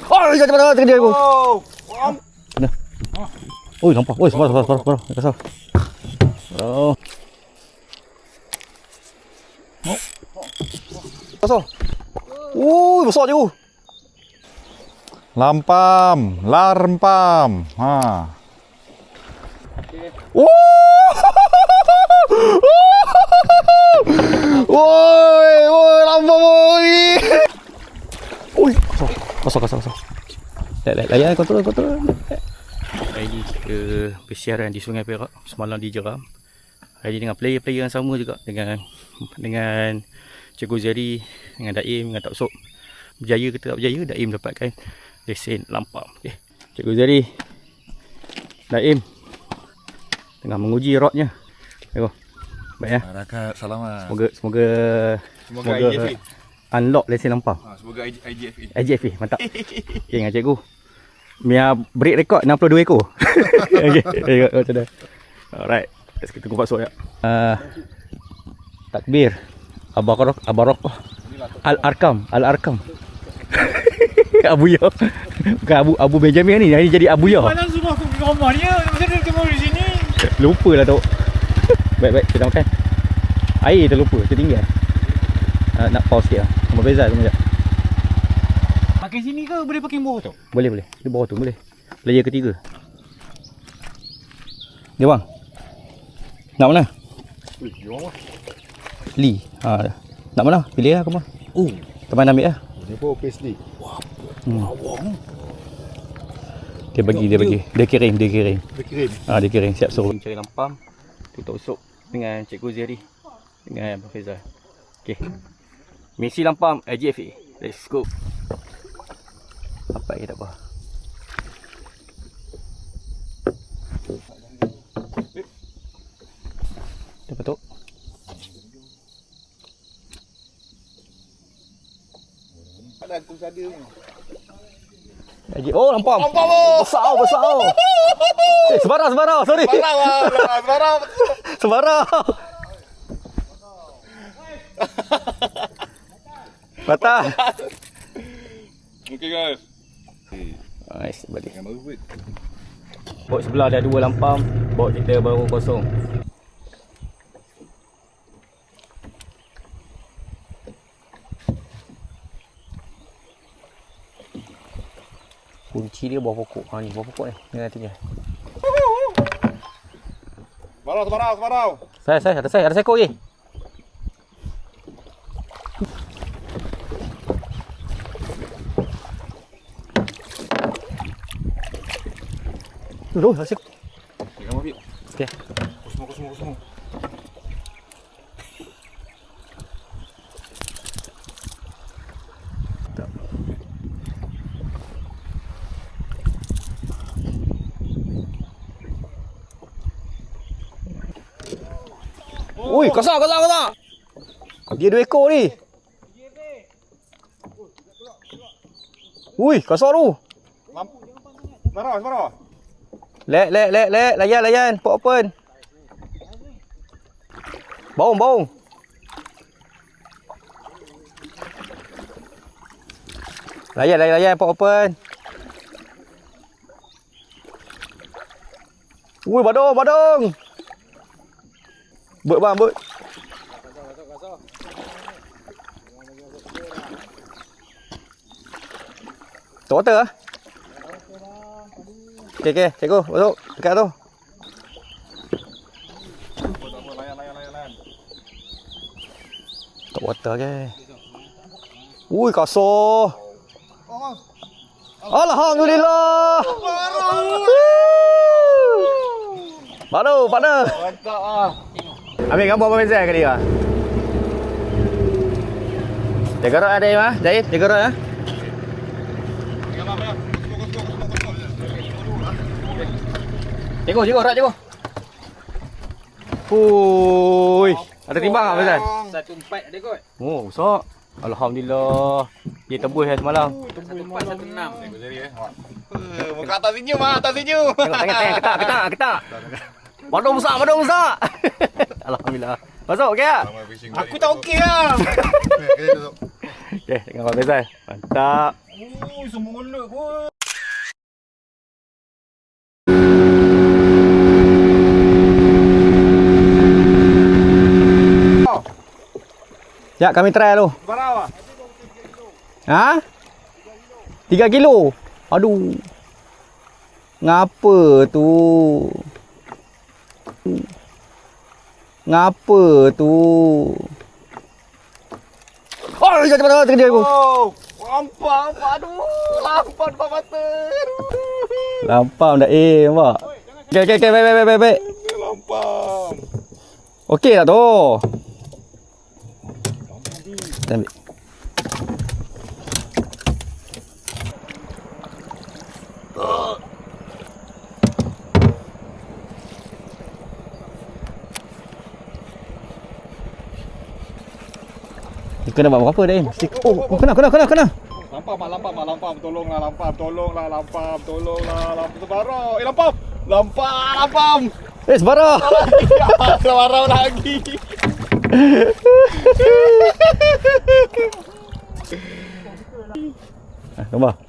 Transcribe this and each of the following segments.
Oh, cepat dia aku. Kena. Oi, nampak. Oi, sabar. Kasar. Oh. Kasar. Besar je. Lampam, larempam. Ha. Woi, lampam woi. Oi, kasar. Layan kontrol. Hari ni kita bersiaran di Sungai Perak. Semalam di Jeram. Hari ni dengan player-player yang sama juga dengan Cikgu Zeri, dengan Daim, dengan Tak Sok. Berjaya ke tak berjaya, Daim dapatkan lesen lampam. Okay. Cikgu Zeri, Daim tengah menguji rodnya. Tengok. Baik ya. Harakat selamat. Semoga unlock lesen lampam. Semoga IGFA. IGFA, mantap. Okay, dengan cikgu. Mia break rekod 62 ekor. Okey, tengok macam mana. Alright, let's kita tunggu masuk ya. Takbir. Abarok. Al-Arkam. Abu Yah. Bukan Abu Benjamin ni. Ini jadi Abu Yah. Mana suruh aku pergi rumah dia? Macam dia tengok di sini. Lupa lah tu. Baik, kita makan. Air terlupa, tertinggal. Nak pause sikit lah. Sama Faizal tu sekejap. Pakai sini ke boleh pakai bawah tu? Boleh. Di bawah tu boleh. Player ketiga. Dia bang. Nak mana? Lee. Nak mana? Pilih lah kau mah. Teman ambil lah. Ni pun PSD. Dia bagi. Dia kirim. Dia kirim. Dia kirim. Siap suruh cari lampam. Tutup usuk dengan Cikgu Zeri dengan Abang Faizal. Okey. Misi lampam IGFA. Let's go. Apa lagi tak apa. Dapat tu. Ada aku sada ni. Oh, lampam. Besar. Sebarang. Sorry. Sebarang. Patah. Okay guys. Nice, balik. Yang baru buat. Bot sebelah ada 2 lampam. Bot kita baru kosong. Kunci dia bawah pokok. Ni bawah pokok ni. Ni nantinya. Sebarau. Saya ada seekor je. Loh, asyik. Jangan ambil. Okey. Kosong. Ui, kasar. Dia 2 ekor ni. Ui, kasar tu. Sebarau. Lek. Layan. Pot open. Baung. Layan. Pot open. Ui, badung. Bot bang. Top water ah. Okey, cikgu, masuk dekat tu. Layan. Top water ke. Ui, kasar. Alhamdulillah. Baru, partner. Mantap ah. Ambil gambar Abang Faizal kali ah. Jaga rod ada Im ah. Zaid, jaga rod ah. Cikgu, rod cikgu. Hui. Ada timbang tak Faizal? 1.4 ada kot. Oh, besar. Alhamdulillah. Dia tebus semalam. 1.4, 1.6. Muka atas senyum ah, Tengok, ketak. Badung besar. Alhamdulillah. Masuk okey tak? Aku tak okey lah. Okey, tengok Abang Faizal. Mantap. Semua ngelak pun. Ya, kami try dulu. Berapa? Ha? 3 kilo. Aduh. Ngapa tu? Ngapa tu? Oh, cepat kerja aku. Oh, lampam. Aduh, lampam depan mata. Lampam dah nampak. Okey, baik. Lampam. Okey tak tu? Kita ambil. Kena buat berapa dah? Oh, kena. Lampam. Tolonglah, lampam. Sebarang. Lampam. Sebarang. Sebarang lagi. Gambar.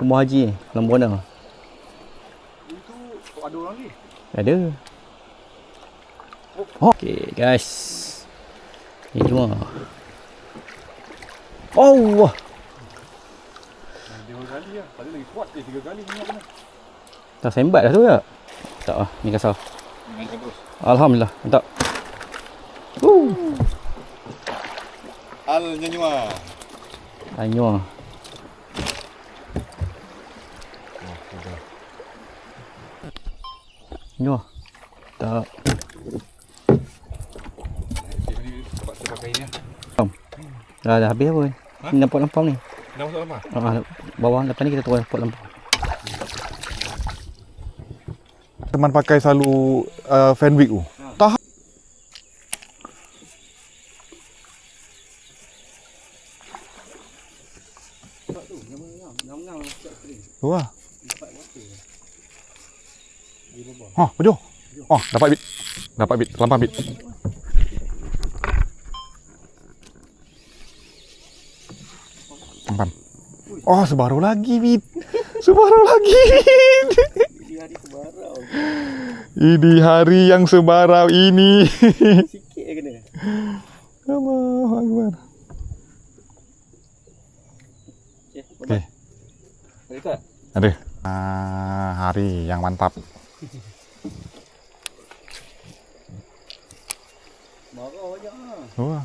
Rumah haji ni, Lambuana. Itu ada orang ni. Ada. Okey, guys. Ni cuma. Allah. Dua kali lah. Tadi lagi kuat dia 3 kali minyak kena. Tak sembat dah tu ya? Tak lah, ni kasar. Main terus. Alhamdulillah, mantap. Al nyanyua. Anyua. Anyua. Tak. Kita pakai ni. Dah habis apa ni? Ni nampak lampam ni. Dah masuk lama. Bawah depan ni kita turun nampak lampam. Teman pakai selalu fan wig tu. Tahan. Wah. Ha, baju. Oh, dapat bit. Lampam bit. Lampam. Oh, sebaru lagi bit. Ini hari yang sebarau ini. Sikit je kena. Allahu Akbar. Okey. Dekat. Ada. Hari yang mantap. Marah banyak ah. Wah.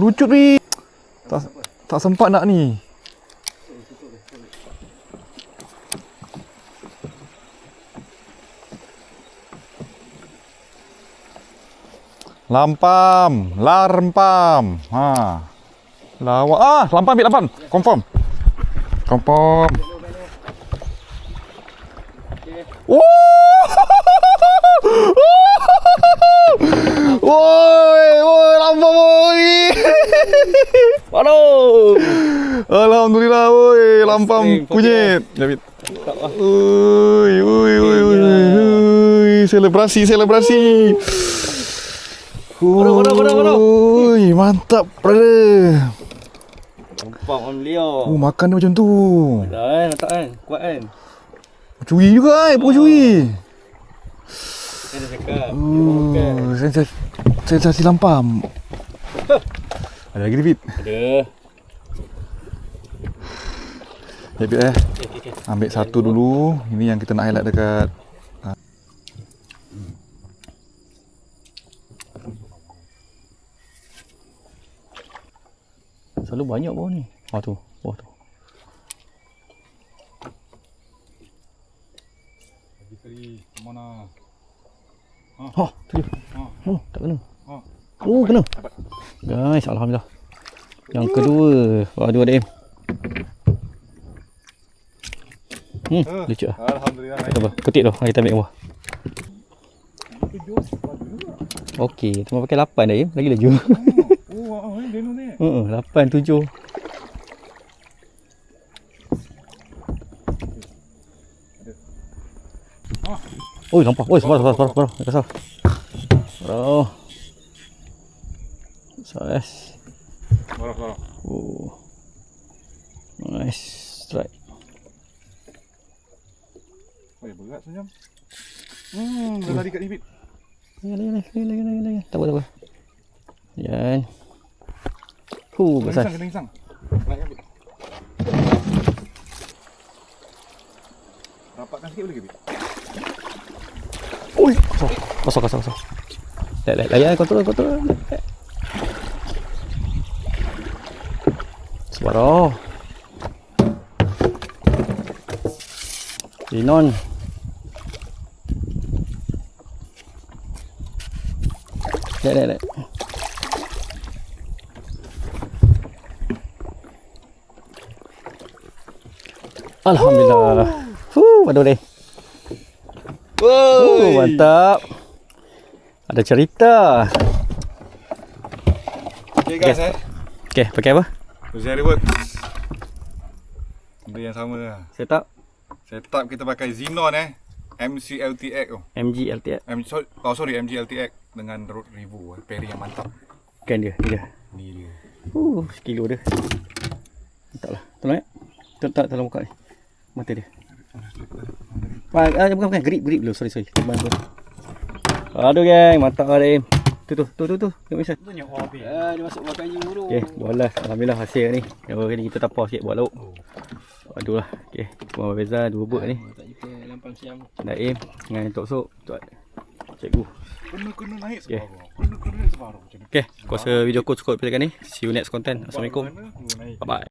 Lucut ni. Tak sempat nak ni. Lampam, larempam. Ha. Lawak. Lampam. Confirm. Woi, lampam woi. Waduh. Alhamdulillah woi, lampam kunyit. David. Ui. Selebrasi. Ui, mantap brother. Nampak orang beliau. Makan dia macam tu. Dah mantap kan? Kuat kan? Curi juga pokok curi. Kena cakap. Sensasi lampam. Ada lagi David? Ada. David Okay. ambil satu dulu. Ini yang kita nak highlight dekat. Selalu banyak bawah ni. Tu. Bawah tu. Kali mana? Tu dia. Tak kena. Kena. Guys, alhamdulillah. Yang kedua. Dua DM. Lucu lah. Alhamdulillah. Tak apa. Ketik tu. Kita ambil bawah. Okey. Cuma pakai 8 dah ya. Lagi laju. Dia ni. 8, 7. Oi, nampak. Oi, sebarang. Kasar. Bro. Yes. Barang. Oh. Nice strike. Oh, berat senyum. Dah lari kat ni, Bit. Lagi. Tak apa. Yan. Besar. Kena insang. Naikkan, Bit. Rapatkan sikit boleh ke, Bit? Oi, kosong. Layan, kontrol. Sebarang. Linon. Dek. Alhamdulillah. Aduh deh. Mantap. Ada cerita. Okay guys, Okay, pakai apa? Uziari Works. Benda yang sama lah. Setup Setup kita pakai Xenon MC LTX tu. MG LTX. MG LTX dengan Road Revo pairing yang mantap. Kan dia. Ni dia. Sekilo dia. Mantap lah. Tolong tak tolong buka ni. Mata dia. Bukan. Grip dulu. Sorry. Aduh geng, mantap lah Rim. Tu. Tengok misal. Dia masuk makan je dulu. Okay, bolas. Alhamdulillah hasil ni. Ni kita tapau sikit buat lauk. Aduh lah. Okay, Puan Beza 2 bot ni. Tak jumpa lampang siang. Daim dengan Tok Sok. Cikgu. Kena naik Okay. separuh. Kena separuh. Okay, kuasa video aku cukup pada kali ni. See you next content. Assalamualaikum. Bye bye.